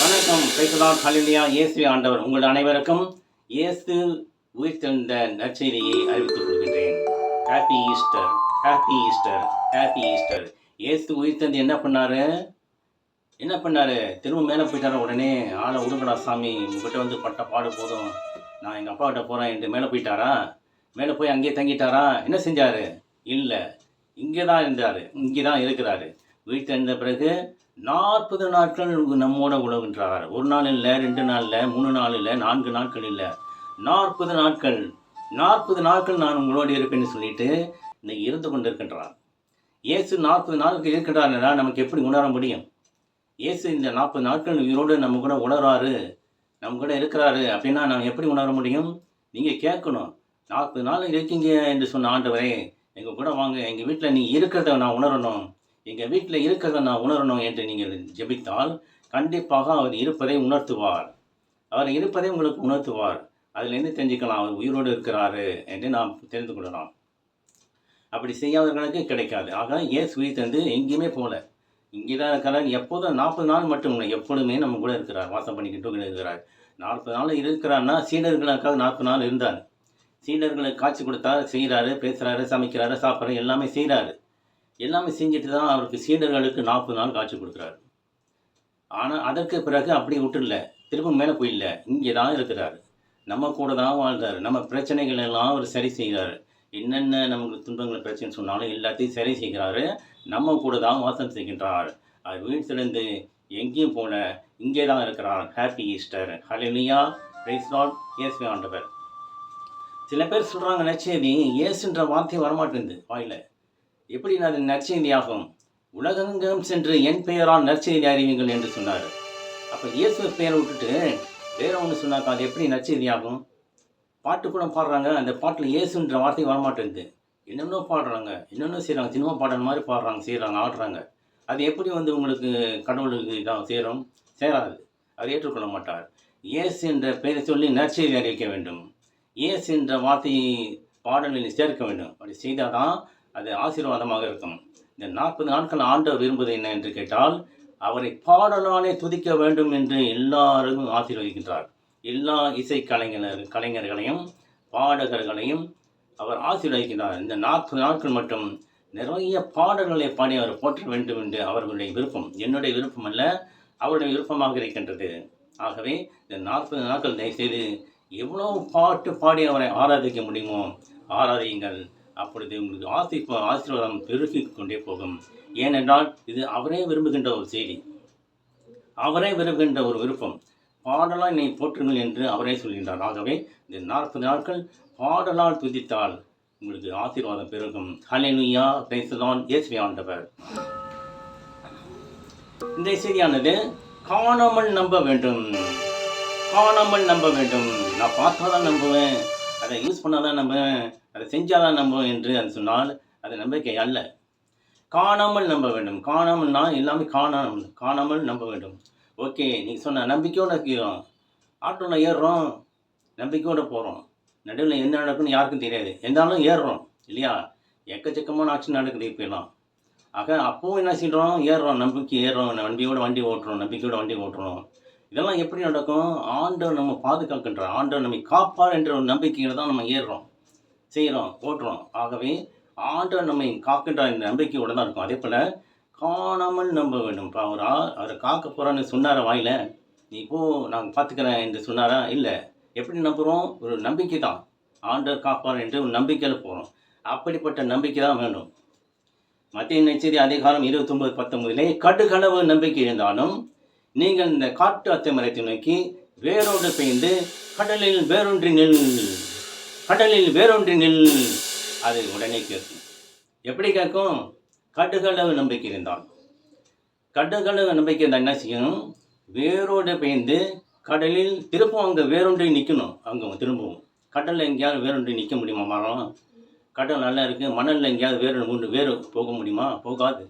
வணக்கம். பிரைஸ் ஹல்லேலூயா. இயேசுவே ஆண்டவர். உங்கள் அனைவருக்கும் இயேசு உயிர்த்தெழுந்த நற்செய்தியை அறிவித்துக் கொள்கின்றேன். Happy Easter, happy Easter, happy Easter. இயேசு உயிர்த்தெழுந்து என்ன பண்ணாரு? திரும்ப மேலே போயிட்டாரு. உடனே ஆளை விடுங்கடா சாமி, உங்ககிட்ட வந்து பட்ட பாடு போதும், நான் எங்கள் அப்பா கிட்ட போகிறேன் என்று மேலே போயிட்டாரா? மேலே போய் அங்கேயே தங்கிட்டாரா? என்ன செஞ்சார்? இல்லை, இங்கே தான் இருந்தார், இங்கே தான் இருக்கிறாரு. உயிர்த்தெழுந்த பிறகு 40 நாட்கள் நம்மோட உழவுகின்றார். ஒரு நாள் இல்லை, 2 நாள் இல்லை, 3 நாள் இல்லை, 4 நாட்கள் இல்லை, 40 நாட்கள். 40 நாட்கள் நான் உங்களோடு இருப்பேன்னு சொல்லிட்டு இன்னைக்கு இருந்து கொண்டு இருக்கின்றார். இயேசு 40 நாட்கள் இருக்கின்றாருன்னா நமக்கு எப்படி உணர முடியும்? இயேசு இந்த 40 நாட்கள் உயிரோடு நம்ம கூட உணர்றாரு, நம்ம கூட இருக்கிறாரு அப்படின்னா நம்ம எப்படி உணர முடியும்? நீங்கள் கேட்கணும். 40 நாள் இருக்கீங்க என்று சொன்ன ஆண்டவரே, எங்கள் கூட வாங்க, எங்கள் வீட்டில் நீ இருக்கிறத நான் உணரணும், எங்கள் வீட்டில் இருக்கிறத நான் உணரணும் என்று நீங்கள் ஜெபித்தால் கண்டிப்பாக அவர் இருப்பதை உணர்த்துவார். அவர் இருப்பதை உங்களுக்கு உணர்த்துவார். அதிலேருந்து தெரிஞ்சுக்கலாம் அவர் உயிரோடு இருக்கிறாரு என்று நாம் தெரிந்து கொள்ளலாம். அப்படி செய்யாதவர்களுக்கு கிடைக்காது. ஆக இயேசு உயிர்த்தெழுந்து எங்கேயுமே போகல, இங்கே தான் இருக்கிறார். எப்போதும் 40 நாள் மட்டும் இல்லை, எப்பொழுதுமே நம்ம கூட இருக்கிறார், வாசம் பண்ணிக்கிட்டு இருக்கிறார். 40 நாள் இருக்கிறாருன்னா சீடர்களுக்காக 40 நாள் இருந்தார். சீடர்களுக்கு காட்சி கொடுத்தார், செய்கிறாரு, பேசுகிறாரு, சமைக்கிறாரு, சாப்பிட்றாரு, எல்லாமே செய்கிறாரு. எல்லாமே செஞ்சுட்டு தான் அவருக்கு சீடர்களுக்கு 40 நாள் காட்சி கொடுக்குறாரு. ஆனால் அதற்கு பிறகு அப்படி விட்டுடல, திரும்ப மேலே போயிடல, இங்கே தான் இருக்கிறார், நம்ம கூட தான் வாழ்கிறார். நம்ம பிரச்சனைகள் எல்லாம் அவர் சரி செய்கிறார். என்னென்ன நமக்கு துன்பங்கள் பிரச்சனை சொன்னாலும் எல்லாத்தையும் சரி செய்கிறாரு. நம்ம கூட தான் வாசம் செய்கின்றார். அவர் உயிர்த்தெழுந்து எங்கேயும் போல, இங்கே தான் இருக்கிறார். Happy Easter. Hallelujah. Praise Lord. இயேசுவே ஆண்டவர். சில பேர் சொல்கிறாங்க, நற்செய்தி இயேசுன்ற வார்த்தை வரமாட்டேங்குது வாயில். எப்படி அது நற்செய்தி ஆகும்? உலகெங்கும் சென்று என் பெயரால் நற்செய்தி அறிவிங்கள் என்று சொன்னார். அப்போ இயேசு பெயரை விட்டுட்டு வேற ஒன்று சொன்னாக்கா அது எப்படி நற்செய்தி ஆகும்? பாட்டு கூட பாடுறாங்க, அந்த பாட்டில் இயேசுன்ற வார்த்தை வரமாட்டேங்குது. என்னென்ன பாடுறாங்க, என்னென்ன செய்கிறாங்க, சினிமா பாடல் மாதிரி பாடுறாங்க, செய்கிறாங்க, ஆடுறாங்க. அது எப்படி வந்து உங்களுக்கு கடவுளுக்கு இதான் சேராது. அவர் ஏற்றுக்கொள்ள மாட்டார். இயேசு என்ற பெயரை சொல்லி நற்செய்தி அறிவிக்க வேண்டும். இயேசு என்ற வார்த்தையை பாடலில் சேர்க்க வேண்டும். அப்படி செய்தால் தான் அது ஆசீர்வாதமாக இருக்கும். இந்த 40 நாட்கள் ஆண்டவர் விரும்புவது என்ன என்று கேட்டால், அவரை பாடலாலே துதிக்க வேண்டும் என்று எல்லாரும் ஆசீர்வதிக்கின்றார். எல்லா இசை கலைஞர்களையும் பாடகர்களையும் அவர் ஆசீர்வதிக்கின்றார். இந்த 40 நாட்கள் மட்டும் நிறைய பாடல்களை பாடி அவர் போற்ற வேண்டும் என்று அவர்களுடைய விருப்பம். என்னுடைய விருப்பம் அல்ல, அவருடைய விருப்பமாக இருக்கின்றது. ஆகவே இந்த 40 நாட்கள் தயவுசெய்து எவ்வளவு பாட்டு பாடி அவரை ஆராதிக்க முடியுமோ ஆராதியுங்கள். அப்பொழுது உங்களுக்கு ஆசீர்வாதம் பெருகி கொண்டே போகும். ஏனென்றால் இது அவரே விரும்புகின்ற ஒரு செய்தி, அவரே விரும்புகின்ற ஒரு விருப்பம். பாடலால் என்னை போற்றுங்கள் என்று அவரே சொல்கின்றார். ஆகவே இந்த 40 நாட்கள் பாடலால் துதித்தால் உங்களுக்கு ஆசீர்வாதம் பெருகும். ஹல்லேலூயா. Praise the Lord. இயேசுவே ஆண்டவர். இந்த செய்தியானது காணாமல் நம்ப வேண்டும், காணாமல் நம்ப வேண்டும். நான் பார்த்தா தான் நம்புவேன், அதை யூஸ் பண்ணால் தான் நம்புவேன், அதை செஞ்சால் தான் நம்புவேன் என்று அது சொன்னால் அது நம்பிக்கை அல்ல. காணாமல் நம்ப வேண்டும். காணாமல்னா எல்லாமே காணாமல் நம்ப வேண்டும். ஓகே, நீங்கள் சொன்ன நம்பிக்கையோடு இருக்கிறோம், ஆட்டோவில் ஏறுறோம், நம்பிக்கையோடு போகிறோம், நடுவில் என்ன நடக்குன்னு யாருக்கும் தெரியாது, எந்தாலும் ஏறுறோம் இல்லையா? எக்கச்சக்கமான ஆக்ஷன் நடக்குது இப்போலாம். ஆக அப்போவும் என்ன செய்கிறோம்? ஏறுறோம், நம்பிக்கை ஏறுறோம், நம்பிக்கையோடு வண்டி ஓட்டுறோம், நம்பிக்கையோடு வண்டி ஓட்டுறோம். இதெல்லாம் எப்படி நடக்கும்? ஆண்டவர் நம்ம பாதுகாக்கின்றார், ஆண்டவர் நம்மை காப்பார் என்ற ஒரு நம்பிக்கையில் தான் நம்ம ஏறுறோம், செய்கிறோம், ஓட்டுறோம். ஆகவே ஆண்டவர் நம்மை காக்கின்றார் என்ற நம்பிக்கையோடு தான் இருக்கும். அதே போல் காணாமல் நம்ப வேண்டும். இப்போ அவரை காக்க போகிறான்னு சொன்னார வாயில், நீ போ நாங்கள் பார்த்துக்கிறேன் என்று சொன்னாரா? இல்லை. எப்படி நம்புகிறோம்? ஒரு நம்பிக்கை தான், ஆண்டவர் காப்பார் என்று ஒரு நம்பிக்கையில் போகிறோம். அப்படிப்பட்ட நம்பிக்கை தான் வேண்டும். மத்திய நற்செய்தி அதிகாரம் 29:19 கடுகளவு நம்பிக்கை இருந்தாலும் நீங்கள் இந்த காட்டு அத்தை மரத்தை நோக்கி வேரோடு பெய்ந்து கடலில் வேரொன்றி நெல், கடலில் வேரொன்றி நெல், அது உடனே கேட்கும். எப்படி கேட்கும்? கடுகளவு நம்பிக்கை இருந்தால். கடுகளவு நம்பிக்கை இருந்தால் என்ன செய்யணும்? வேரோடு பெய்ந்து கடலில் திருப்பவும் அங்கே வேரொன்றி நிற்கணும். அங்கே திரும்பவும் கடலில் எங்கேயாவது வேரொன்றி நிற்க முடியுமா? மரம் கடல் நல்லா இருக்குது, மணலில் எங்கேயாவது வேறு போக முடியுமா? போகாது.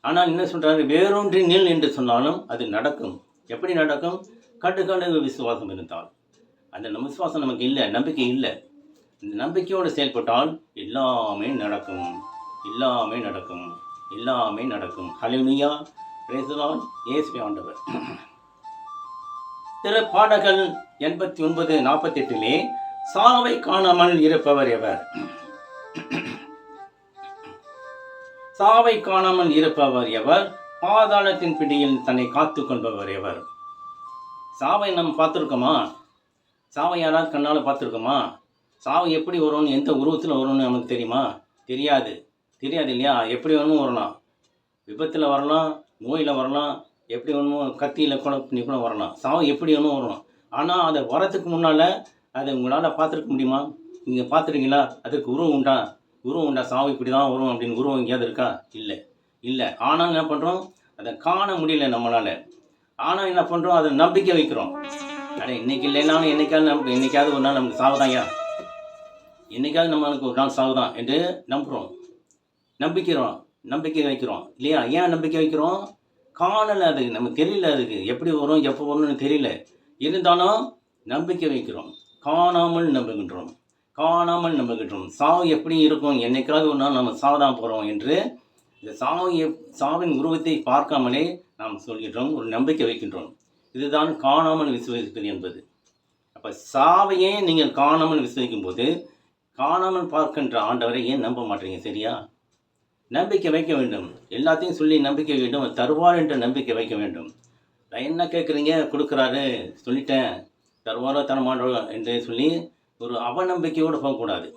ஆனால் என்ன சொல்கிறாரு? வேரொன்றி நெல் என்று சொன்னாலும் அது நடக்கும். எப்படி நடக்கும்? கடுகளவு விசுவாசம் இருந்தால். அந்த விசுவாசம் நமக்கு இல்லை, நம்பிக்கை இல்லை. இந்த நம்பிக்கையோடு செயல்பட்டால் எல்லாமே நடக்கும், எல்லாமே நடக்கும், எல்லாமே நடக்கும். ஹல்லேலூயா. Praise the Lord. இயேசுவே ஆண்டவர். திருப்பாடல்கள் 89:48 சாவை காணாமல் இருப்பவர் எவர்? சாவை காணாமல் இருப்பவர் எவர்? பாதாளத்தின் பிடியில் தன்னை காத்து கொள்பவர் எவர்? சாவை நம்ம பார்த்துருக்கோமா? சாவை யாராவது கண்ணால் பார்த்துருக்கோமா? சாவு எப்படி வரும்னு, எந்த உருவத்தில் வரும்னு நமக்கு தெரியுமா? தெரியாது இல்லையா? எப்படி வேணுமோ வரலாம், விபத்தில் வரலாம், நோயில் வரலாம், எப்படி வேணுமோ கத்தியில் கொலை பண்ணி கூட வரலாம். சாவு எப்படி வேணுமோ வரலாம். ஆனால் அதை வரத்துக்கு முன்னால் அதை உங்களால் பார்த்துருக்க முடியுமா? நீங்கள் பார்த்துருக்கீங்களா? அதுக்கு உருவம் உண்டா? சாவு இப்படி தான் வரும் அப்படின்னு உருவம் எங்கேயாவது இருக்கா? இல்லை. ஆனால் என்ன பண்ணுறோம்? அதை காண முடியல நம்மளால். ஆனால் என்ன பண்ணுறோம்? அதை நம்பிக்கை வைக்கிறோம். ஆனால் இன்றைக்கி இல்லைனாலும் என்னைக்காவது ஒரு நாள் நமக்கு சாவுதான்யா, என்னைக்காவது நம்மளுக்கு ஒரு நாள் சாவுதான் என்று நம்புகிறோம், நம்பிக்கை வைக்கிறோம் இல்லையா? ஏன் நம்பிக்கை வைக்கிறோம்? காணலை, அது நமக்கு தெரியல, அதுக்கு எப்படி வரும் எப்போ வரும்னு தெரியல. இருந்தாலும் நம்பிக்கை வைக்கிறோம், காணாமல் நம்புகின்றோம். சாவு எப்படி இருக்கும், என்னைக்காவது ஒரு நாள் நம்ம சாவதான் போகிறோம் என்று இந்த சாவின் உருவத்தை பார்க்காமலே நாம் சொல்கின்றோம், ஒரு நம்பிக்கை வைக்கின்றோம். இதுதான் காணாமல் விசுவாசிப்பது என்பது. அப்போ சாவையே நீங்கள் காணாமல் விசுவாசிக்கும் போது காணாமல் பார்க்கின்ற ஆண்டவரை ஏன் நம்ப மாட்டீங்க? சரியா? நம்பிக்கை வைக்க வேண்டும். எல்லாத்தையும் சொல்லி நம்பிக்கை வேண்டும், தருவார் என்ற நம்பிக்கை வைக்க வேண்டும். என்ன கேட்குறீங்க, கொடுக்குறாரு, சொல்லிட்டேன், தருவாரோ தரமாட்டோ என்று சொல்லி ஒரு அவநம்பிக்கையோடு போகக்கூடாது.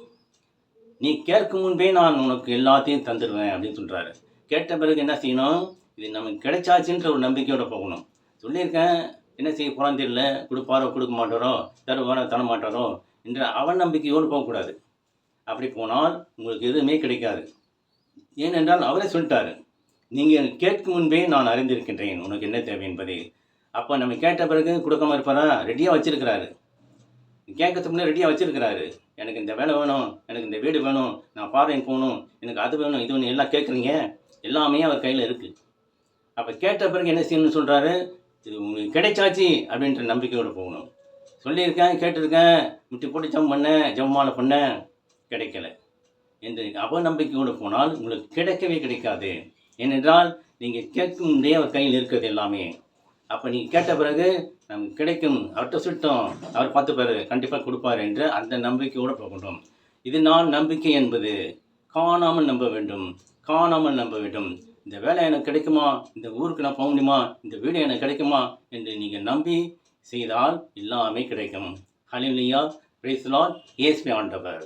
நீ கேட்கும் முன்பே நான் உனக்கு எல்லாத்தையும் தந்துடுவேன் அப்படின்னு சொல்கிறாரு. கேட்ட பிறகு என்ன செய்யணும்? இது நமக்கு கிடைச்சாச்சுன்ற ஒரு நம்பிக்கையோடு போகணும். சொல்லியிருக்கேன், என்ன செய்ய போகிறான்னு தெரியல, கொடுப்பாரோ கொடுக்க மாட்டாரோ, தருவாரோ தரமாட்டாரோ என்ற அவநம்பிக்கையோடு போகக்கூடாது. அப்படி போனால் உங்களுக்கு எதுவுமே கிடைக்காது. ஏனென்றால் அவரே சொல்லிட்டாரு, நீங்கள் கேட்கும் முன்பே நான் அறிந்திருக்கின்றேன் உனக்கு என்ன தேவை என்பதை. அப்போ நம்ம கேட்ட பிறகு கொடுக்காம இருப்பாரா? ரெடியாக வச்சுருக்கிறாரு. கேட்கறதுக்கு முன்னே ரெடியாக வச்சுருக்கிறாரு. எனக்கு இந்த வேலை வேணும், எனக்கு இந்த வீடு வேணும், நான் ஃபாரின் போகணும், எனக்கு அது வேணும், இது வேணும், எல்லாம் கேட்குறீங்க, எல்லாமே அவர் கையில் இருக்குது. அப்போ கேட்ட பிறகு என்ன செய்யணும்னு சொல்கிறாரு? இது உங்களுக்கு கிடைச்சாச்சு அப்படின்ற நம்பிக்கையோடு போகணும். சொல்லியிருக்கேன், கேட்டிருக்கேன், முட்டி போட்டு ஜம்மாலை பண்ணேன், கிடைக்கல என்று அவநம்பிக்கையோடு போனால் உங்களுக்கு கிடைக்கவே கிடைக்காது. ஏனென்றால் நீங்கள் கேட்கும் முன்னே அவர் கையில் இருக்கிறது எல்லாமே. அப்போ நீங்கள் கேட்ட பிறகு நமக்கு கிடைக்கும், அவர்கிட்ட சுட்டோம், அவர் பார்த்துப்பாரு, கண்டிப்பாக கொடுப்பார் என்று அந்த நம்பிக்கையோடு போகணும். இது நம்பிக்கை என்பது காணாமல் நம்ப வேண்டும். இந்த வேலை எனக்கு கிடைக்குமா, இந்த ஊருக்கு நான் போக முடியுமா, இந்த வீடு எனக்கு கிடைக்குமா என்று நீங்கள் நம்பி செய்தால் எல்லாமே கிடைக்கும். ஹல்லேலூயா, பிரைஸ் தி லார்ட், இயேசுவே ஆண்டவர்.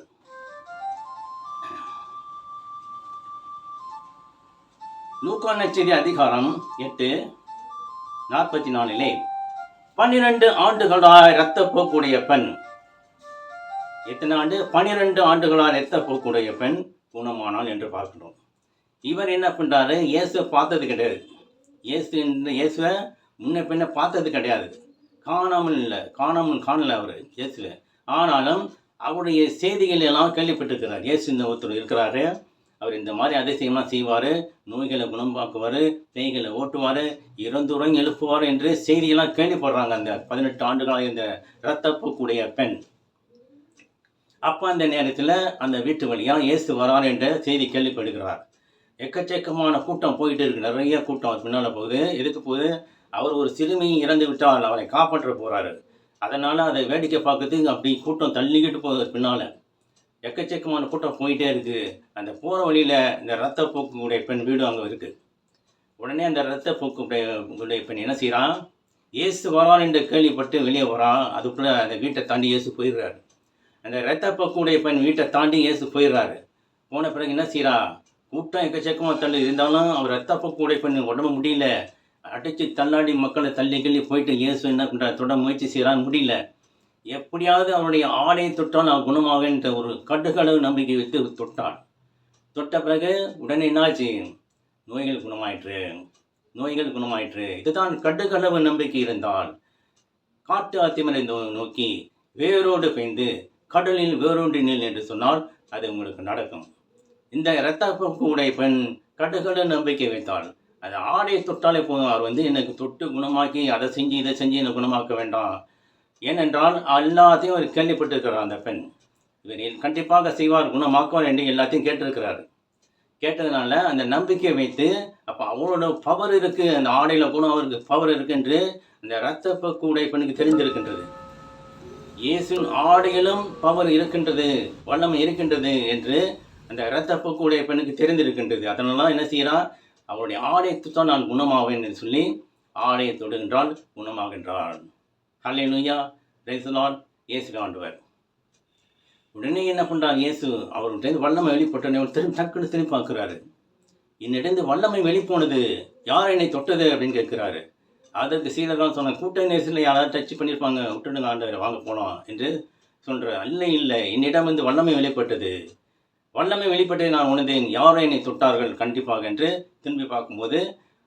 லூக்கா நற்செய்தி அதிகாரம் 8:44 12 ஆண்டுகளாய் இரத்தப்போக்குடைய பெண். எத்தனை ஆண்டு? 12 ஆண்டுகளாய் இரத்தப்போக்குடைய பெண் குணமானாள் என்று பார்க்கிறோம். இவர் என்ன பண்ணுறாரு? இயேசுவை பார்த்தது கிடையாது. இயேசுவை முன்ன பின்ன பார்த்தது கிடையாது. காணல அவர் இயேசுவை. ஆனாலும் அவருடைய செய்திகள் எல்லாம் கேள்விப்பட்டிருக்கிறார். இயேசு இந்த ஒருத்தர் இருக்கிறாரு, அவர் இந்த மாதிரி அதிசயமாக செய்வார், நோய்களை குணமாக்குவார், பேய்களை ஓட்டுவார், இறந்துறங்க எழுப்புவார் என்று செய்தியெல்லாம் கேள்விப்படுறாங்க அந்த 18 ஆண்டுகளாக இந்த இரத்தப்போக்குடைய பெண். அப்போ அந்த நேரத்தில் அந்த வீட்டு வழியாக இயேசு வரார் என்ற செய்தி கேள்விப்படுகிறார். எக்கச்சக்கமான கூட்டம் போயிட்டு இருக்கு, நிறைய கூட்டம் அது பின்னால் போகுது. எதுக்கு போகுது? அவர் ஒரு சிறுமி இறந்து விட்டால் அவரை காப்பாற்ற போகிறாரு. அதனால் அதை வேடிக்கை பார்க்கறதுக்கு அப்படி கூட்டம் தள்ளிக்கிட்டு போகுது பின்னால். எக்கச்சக்கமான கூட்டம் போயிட்டே இருக்குது. அந்த போகிற வழியில் இந்த இரத்தப்போக்குடைய பெண் வீடு அங்கே இருக்குது. உடனே அந்த இரத்தப்போக்குடைய பெண் என்ன செய்கிறான்? இயேசு வரான் என்று கேள்விப்பட்டு வெளியே வரான். அதுக்குள்ளே அந்த வீட்டை தாண்டி இயேசு போயிடுறாரு. அந்த இரத்தப்போக்குடைய பெண் வீட்டை தாண்டி இயேசு போயிடுறாரு. போன பிறகு என்ன செய்கிறா? கூட்டம் எக்கச்சக்கமாக தள்ளி இருந்தாலும் அவர் இரத்தப்போக்குடைய பெண் உடம்பு முடியல, அடித்து தள்ளாடி மக்களை தள்ளி கிள்ளி போயிட்டு இயேசு என்ன பண்ணுறாரு? தொட முயற்சி செய்கிறான்னு முடியல. எப்படியாவது அவருடைய ஆடையை தொட்டால் நான் குணமாகன்ற ஒரு கடுகளவு நம்பிக்கை வைத்து தொட்டான். தொட்ட பிறகு உடனே என்னாச்சு? நோய்கள் குணமாயிற்று. இதுதான் கடுகளவு நம்பிக்கை இருந்தால் காட்டு ஆத்திமரை நோக்கி வேரோடு பெய்ந்து கடலில் வேரோடு நில் என்று சொன்னால் அது உங்களுக்கு நடக்கும். இந்த இரத்தப்போக்குடைய பெண் கடுகளவு நம்பிக்கை வைத்தாள். அது ஆடையை தொட்டாலே போதும், அவர் எனக்கு தொட்டு குணமாக்கி அதை செஞ்சு இதை செஞ்சு என்னை குணமாக்க வேண்டாம். ஏனென்றால் எல்லாத்தையும் அவர் கேள்விப்பட்டிருக்கிறார். அந்த பெண் இவர் கண்டிப்பாக செய்வார், குணமாக்குவார் என்று எல்லாத்தையும் கேட்டிருக்கிறார். கேட்டதுனால அந்த நம்பிக்கை வைத்து அப்போ அவரோட பவர் இருக்குது, அந்த ஆடையில் கூட அவருக்கு பவர் இருக்குது என்று அந்த இரத்தப்போக்கு உடைய பெண்ணுக்கு தெரிந்திருக்கின்றது. இயேசுவின் ஆடையிலும் பவர் இருக்கின்றது, வல்லமை இருக்கின்றது என்று அந்த இரத்தப்போக்கு உடைய பெண்ணுக்கு தெரிந்திருக்கின்றது. அதனால என்ன செய்கிறான், அவருடைய ஆடையத்தை தான் நான் குணமாவேன் என்று சொல்லி ஆடையை தொடுகின்றால் குணமாகின்றாள். ஹல்லேலூயா, பிரைஸ் தி லார்ட். இயேசு ஆண்டவர். உடனே என்ன பண்ணுறார் இயேசு, அவர்கிட்ட வல்லமை வெளிப்பட்டோன்னே டக்குன்னு திரும்பி பார்க்குறாரு. என்னிடந்து வல்லமை வெளிப்போனது, யார் என்னை தொட்டது அப்படின்னு கேட்குறாரு. அதற்கு சீடர்கள் சொன்ன, கூட்ட நேரத்தில் யாராவது டச் பண்ணியிருப்பாங்க, விட்டுடுங்க ஆண்டவர், வாங்க போகலாம் என்று சொல்கிறார். இல்லை, என்னிடம் வந்து வல்லமை வெளிப்பட்டது, வல்லமை வெளிப்பட்டதை நான் உணர்ந்தேன், யாரோ என்னை தொட்டார்கள் கண்டிப்பாக என்று திரும்பி பார்க்கும்போது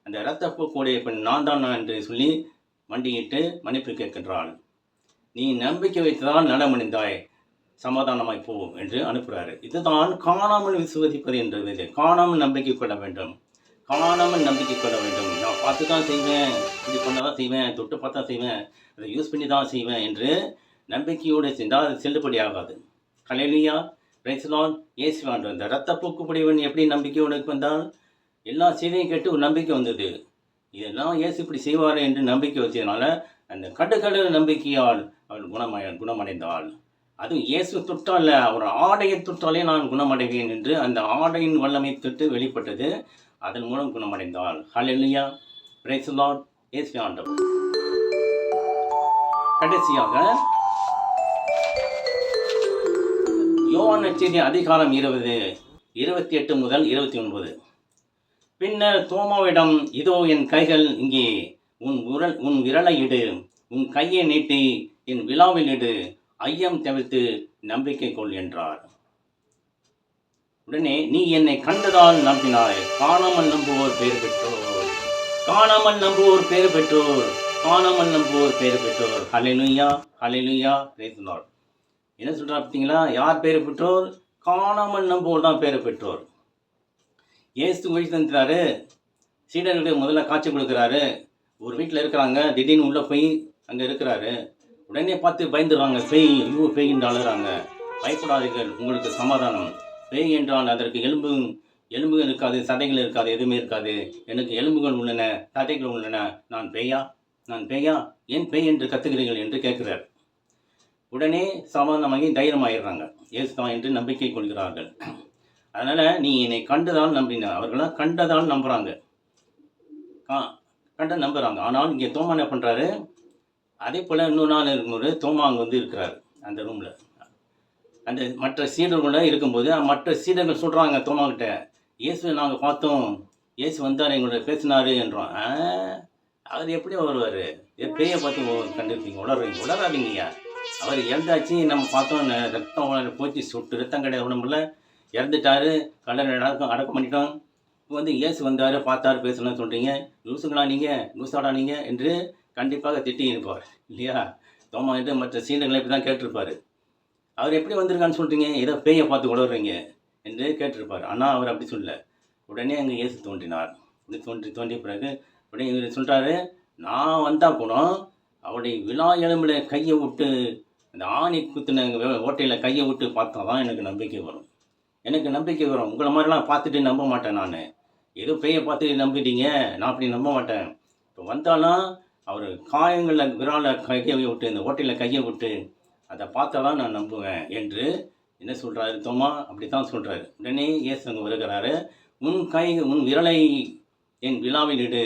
அந்த இரத்தப்போக்குடைய பெண் நான் தான் என்று சொல்லி மண்டியிட்டு மன்னிப்பு கேட்கின்றாள். நீ நம்பிக்கை வைத்ததால் நலமடைந்தாய், சமாதானமாய் போ என்று அனுப்புகிறாரு. இதுதான் காணாமல் விசுவசிப்பது என்றது. காணாமல் நம்பிக்கை கொள்ள வேண்டும், காணாமல் நம்பிக்கை கொள்ள வேண்டும். நான் பார்த்து தான் செய்வேன், இப்படி பண்ண தான் செய்வேன், தொட்டு பார்த்தா செய்வேன், அதை யூஸ் பண்ணி தான் செய்வேன் என்று நம்பிக்கையோடு சென்றால் அது செல்லுபடி ஆகாது. ஹல்லேலூயா, பிரைஸ் தி லார்ட். இயேசு ஆண்டவர். இந்த இரத்தப்போக்குடையவன் எப்படி நம்பிக்கையோடு வந்தால் எல்லா செய்தியும் கேட்டு ஒரு நம்பிக்கை வந்தது. இதெல்லாம் இயேசு இப்படி செய்வார் என்று நம்பிக்கை வச்சதுனால அந்த கடுகடு நம்பிக்கையால் அவள் குணமடைந்தாள். அதுவும் இயேசு தொட்டால, அவர் ஆடையை தொட்டாலே நான் குணமடைவேன் என்று அந்த ஆடையின் வல்லமை தொட்டு வெளிப்பட்டது. அதன் மூலம் குணமடைந்தாள். ஹல்லேலூயா, பிரைஸ் தி லார்ட். இயேசு ஆண்டவர். கடைசியாக யோவான் நற்செய்தி அதிகாரம் 20:28 முதல் 29. பின்னர் தோமாவிடம், இதோ என் கைகள் இங்கே, உன் விரலை இடு, உன் கையை நீட்டி என் விழாவில் இடு, ஐயம் தவிர்த்து நம்பிக்கை கொள் என்றார். உடனே, நீ என்னை கண்டதால் நம்பினாய், காணாமல் நம்புவோர் பேர் பெற்றோர், காணாமல் நம்புவோர் பேர் பெற்றோர், காணாமல் நம்புவோர் பேர் பெற்றோர். ஹல்லேலூயா, ஹல்லேலூயா, பிரைஸ் தி லார்ட். என்ன சொல்கிறா பார்த்தீங்களா? யார் பேர் பெற்றோர்? காணாமல் நம்புவோர் தான் பேர் பெற்றோர். இயேசு வழி தந்துறாரு, சீடர்களுக்கு முதல்ல காட்சி கொடுக்குறாரு. ஒரு வீட்டில் இருக்கிறாங்க, திடீர்னு உள்ளே போய் அங்கே இருக்கிறாரு. உடனே பார்த்து பயந்துடுறாங்க. பேய், ஐயோ பேய் என்று அழுகிறாங்க. பயப்படாதீர்கள், உங்களுக்கு சமாதானம். பேய் என்றால் அதற்கு எலும்புகள் இருக்காது, சதைகள் இருக்காது, எதுவுமே இருக்காது. எனக்கு எலும்புகள் உள்ளன, சதைகள் உள்ளன. நான் பேயா, ஏன் பேய் என்று கத்துகிறீர்கள் என்று கேட்கிறார். உடனே சமாதானமாகி தைரியமாயிடுறாங்க. இயேசு தான் என்று நம்பிக்கை கொள்கிறார்கள். அதனால் நீ என்னை கண்டதால் நம்பின, அவர்களாம் கண்டதால் நம்புகிறாங்க, நம்புகிறாங்க. ஆனால் இங்கே தோமா என்ன பண்ணுறாரு, அதே போல் இன்னொரு நாள் இருக்கும்போது தோமா அங்கே வந்து இருக்கிறார் அந்த ரூமில். அந்த மற்ற சீடர்களோட இருக்கும்போது மற்ற சீடர்கள் சொல்கிறாங்க தோமாக்கிட்ட, இயேசு நாங்கள் பார்த்தோம், இயேசு வந்தார், எங்களோட பேசினார் என்றோம். அவர் எப்படி வருவார்? பேயை பார்த்து கண்டிருப்பீங்க, உளராதீங்கய்யா. அவர் இறந்தாச்சு, நம்ம பார்த்தோம், ரத்தம் போச்சு, சுட்டு ரத்தம் கிடையாது உடம்புல, இறந்துட்டாரு, கல்லறை அடக்கம் பண்ணிட்டோம். இப்போ வந்து இயேசு வந்தார், பார்த்தாரு, பேசணும்னு சொல்கிறீங்க, லூசுங்களா நீங்கள், லூசாடா நீங்கள் என்று கண்டிப்பாக திட்டி இருப்பார் இல்லையா? தோமா என்று மற்ற சீடர்களை இப்படி தான் கேட்டிருப்பார். அவர் எப்படி வந்திருக்கான்னு சொல்கிறீங்க, ஏதோ பேயை பார்த்து உடவுறீங்க என்று கேட்டிருப்பார். ஆனால் அவர் அப்படி சொல்லலை. உடனே அங்கே இயேசு தோன்றினார். தோன்றிய பிறகு உடனே இவர் சொல்கிறாரு, நான் வந்தால் கூட அவருடைய விழா எலும்பில் கையை விட்டு, அந்த ஆணி குத்தின ஓட்டையில் கையை விட்டு பார்த்தா தான் எனக்கு நம்பிக்கை வரும். உங்களை மாதிரிலாம் பார்த்துட்டு நம்ப மாட்டேன். நான் ஏதோ பேயை பார்த்து நம்பிட்டீங்க, நான் அப்படி நம்ப மாட்டேன். இப்போ வந்தாலும் அவர் காயங்களில் விரால கையை விட்டு, இந்த ஓட்டையில் கையை விட்டு அதை பார்த்தா தான் நான் நம்புவேன் என்று என்ன சொல்கிறாரு தோமா? அப்படி தான் சொல்கிறாரு. உடனே இயேசு அங்கே வருகிறாரு. உன் விரலை என் விழாவில் இடு,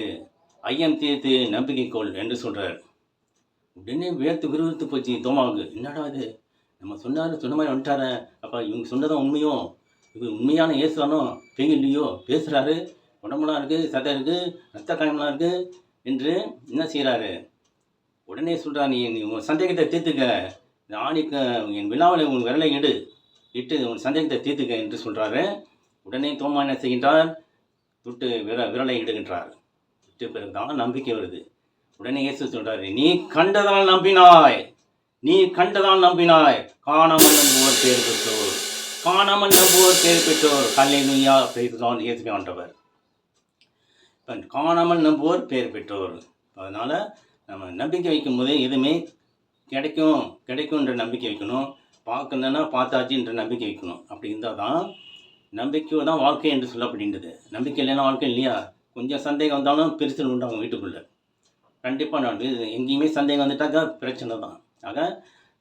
ஐயம் தீர்த்து நம்பிக்கை கொள் என்று சொல்கிறார். உடனே விறுவிறுத்து போச்சு தோமாவுக்கு. என்னடா இது, நம்ம சொன்ன மாதிரி வந்துட்டார, அப்போ இவங்க சொன்னதான் உண்மையோ, இது உண்மையான இயேசுதானோ, பேய் இல்லையோ, பேசுகிறாரு, உடம்புலாம் இருக்குது, சதை இருக்குது, ரத்த காயம்லாம் இருக்குது என்று என்ன செய்கிறாரு? உடனே சொல்கிறா, நீ உன் சந்தேகத்தை தீர்த்துக்க, இந்த ஆணிக்கு என் விழாவில் உன் விரலை இட்டு உன் சந்தேகத்தை தீர்த்துக்க என்று சொல்கிறாரு. உடனே தோமா என்ன செய்கின்றார்? தொட்டு விரலை இடுகின்றார். விட்டு பிறகு தான் நம்பிக்கை வருது. உடனே இயேசு சொல்கிறாரு, நீ கண்டதால் நம்பினாய், காணாமல் நம்புவோர் பேர் பெற்றோர். ஹல்லேலூயா, பிரைஸ் தி லார்ட். இயேசுவே ஆண்டவர். காணாமல் நம்புவோர் பேர் பெற்றோர். அதனால் நம்ம நம்பிக்கை வைக்கும் போது எதுவுமே கிடைக்கும்ன்ற நம்பிக்கை வைக்கணும். பார்க்கணுன்னா பார்த்தாச்சுன்ற நம்பிக்கை வைக்கணும். அப்படி இருந்தால் தான் நம்பிக்கை தான் வாழ்க்கை என்று சொல்லப்படுகின்றது. நம்பிக்கை இல்லைன்னா வாழ்க்கை இல்லையா? கொஞ்சம் சந்தேகம் வந்தாலும் பெருசல் உண்டாகும் வீட்டுக்குள்ளே. கண்டிப்பாக நான் எங்கேயுமே சந்தேகம் வந்துட்டாக்கா பிரச்சனை தான். ஆக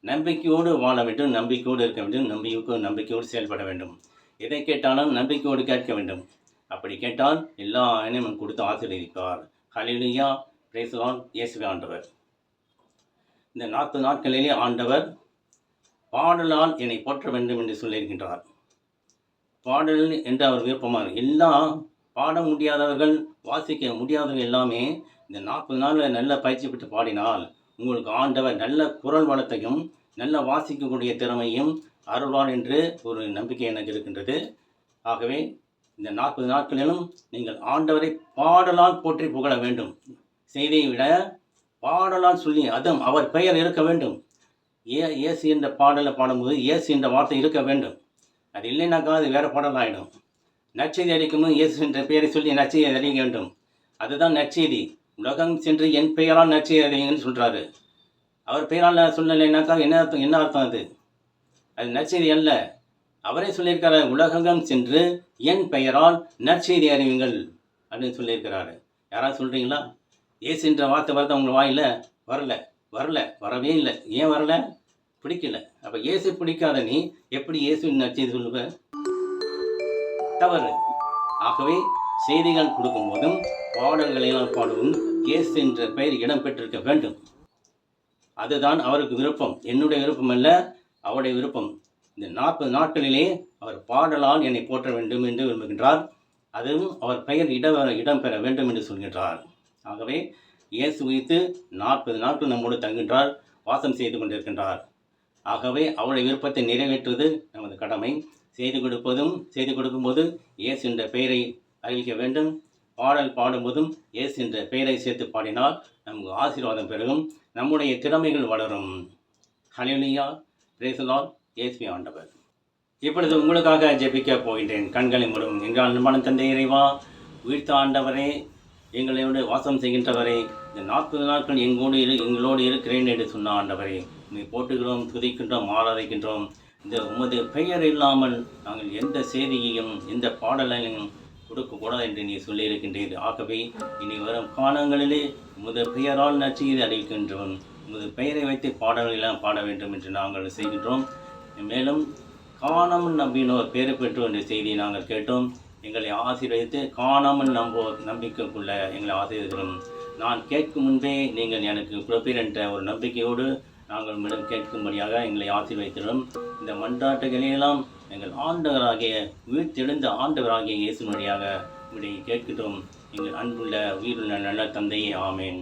நம்பிக்கையோடு வாழ வேண்டும், நம்பிக்கையோடு இருக்க வேண்டும், நம்பிக்கையோடு செயல்பட வேண்டும். எதை கேட்டாலும் நம்பிக்கையோடு கேட்க வேண்டும். அப்படி கேட்டால் எல்லா இனமும் கொடுத்து ஆசீர்வதிப்பார். ஹல்லேலூயா, பிரைஸ் தி லார்ட். இயேசுவே ஆண்டவர். இந்த 40 நாட்களிலே ஆண்டவர் பாடலால் என்னை போற்ற வேண்டும் என்று சொல்லியிருக்கின்றார். பாடல் என்று அவர் விருப்பமாக எல்லாம் பாட முடியாதவர்கள், வாசிக்க முடியாதவர்கள் எல்லாமே இந்த 40 நாளில் நல்ல பயிற்சி பெற்று பாடினால் உங்களுக்கு ஆண்டவர் நல்ல குரல் வளத்தையும் நல்ல வாசிக்கக்கூடிய திறமையும் அருள்வார் என்று ஒரு நம்பிக்கை எனக்கு இருக்கின்றது. ஆகவே இந்த 40 நாட்களிலும் நீங்கள் ஆண்டவரை பாடலால் போற்றி புகழ வேண்டும். செய்தியை விட பாடலால் சொல்லி அதுவும் அவர் பெயர் இருக்க வேண்டும். இயேசு என்ற பாடலை பாடும்போது இயேசு என்ற வார்த்தை இருக்க வேண்டும். அது இல்லைனாக்கா அது வேறு பாடல் ஆகிடும். நற்செய்தி அறிக்கும்போது இயேசு என்ற பெயரை சொல்லி நற்செய்தி அறிவிக்க வேண்டும். அதுதான் நற்செய்தி. உலகம் சென்று என் பெயரால் நற்செய்தி அறிவிங்கன்னு சொல்கிறாரு. அவர் பெயரால் சொல்லலைனாக்கா என்ன அர்த்தம் அது? அது நற்செய்தி அல்ல. அவரே சொல்லியிருக்காரு, உலகம் சென்று என் பெயரால் நற்செய்தி அறிவிங்கள் அப்படின்னு சொல்லியிருக்கிறாரு. யாராவது சொல்கிறீங்களா? இயேசு என்ற வார்த்தை வரத உங்கள் வாயில் வரவே இல்லை. ஏன் வரல? பிடிக்கல. அப்போ இயேசு பிடிக்காத நீ எப்படி இயேசுவின் நற்செய்தி சொல்லுவ? தவறு. ஆகவே செய்திகள் கொடுக்கும்போதும் பாடல்களையெல்லாம் பாடவும் இயேசு என்ற பெயர் இடம் பெற்றிருக்க வேண்டும். அதுதான் அவருக்கு விருப்பம். என்னுடைய விருப்பம் அல்ல, அவருடைய விருப்பம். இந்த 40 நாட்களிலே அவர் பாடலால் என்னை போற்ற வேண்டும் என்று விரும்புகின்றார். அதுவும் அவர் பெயர் இடம் பெற வேண்டும் என்று சொல்கின்றார். ஆகவே இயேசு உயிர்த்து 40 நாட்கள் நம்மோடு தங்குகின்றார், வாசம் செய்து கொண்டிருக்கின்றார். ஆகவே அவருடைய விருப்பத்தை நிறைவேற்றுவது நமது கடமை. செய்து கொடுக்கும்போது இயேசு என்ற பெயரை அறிவிக்க வேண்டும். பாடல் பாடும்போதும் இயேசு என்ற பெயரை சேர்த்து பாடினால் நமக்கு ஆசீர்வாதம் பெருகும், நம்முடைய திறமைகள் வளரும். ஹல்லேலூயா, பிரைஸ் தி லார்ட். இயேசுவே ஆண்டவர். இப்பொழுது உங்களுக்காக ஜெபிக்க போகின்றேன். கண்களை மூடும். எங்கள் அன்பான தந்தை இறைவா, உயிர்த்த ஆண்டவரே, எங்களோடு வாசம் செய்கின்றவரே, இந்த 40 நாட்கள் எங்களோடு இருக்கிறேன் என்று சொன்ன ஆண்டவரே, உண்மை போட்டுகிறோம், துதிக்கின்றோம், ஆராதிக்கின்றோம். இந்த உமது பெயர் இல்லாமல் நாங்கள் எந்த செய்தியையும் எந்த பாடலையும் கொடுக்கக்கூடாது என்று நீ சொல்லியிருக்கின்றீர். ஆகவே இனி வரும் காலங்களிலே உமது பெயரால் நற்செய்தி அறிவிக்கின்றோம். உமது பெயரை வைத்து பாடல்களெல்லாம் பாட வேண்டும் என்று நாங்கள் செய்கின்றோம். மேலும் காணாமல் நம்பினோர் பேறு பெற்றோர் என்ற செய்தியை நாங்கள் கேட்டோம். எங்களை ஆசீர்வதித்து காணாமல் நம்பிக்கைக்குள்ள எங்களை ஆசீர்வதிக்கிறோம். நான் கேட்கும் முன்பே நீங்கள் எனக்கு கொடுப்பீர் என்ற ஒரு நம்பிக்கையோடு நாங்கள் உங்களிடம் கேட்கும்படியாக எங்களை ஆசீர்வதிக்கிறோம். இந்த மன்றாட்டுகளையெல்லாம் எங்கள் ஆண்டவராகிய உயிர்த்தெழுந்த ஆண்டவராகிய இயேசு வழியாக உங்களை கேட்கிறோம். எங்கள் அன்புள்ள உயிருள்ள நல்ல தந்தையே, ஆமேன்.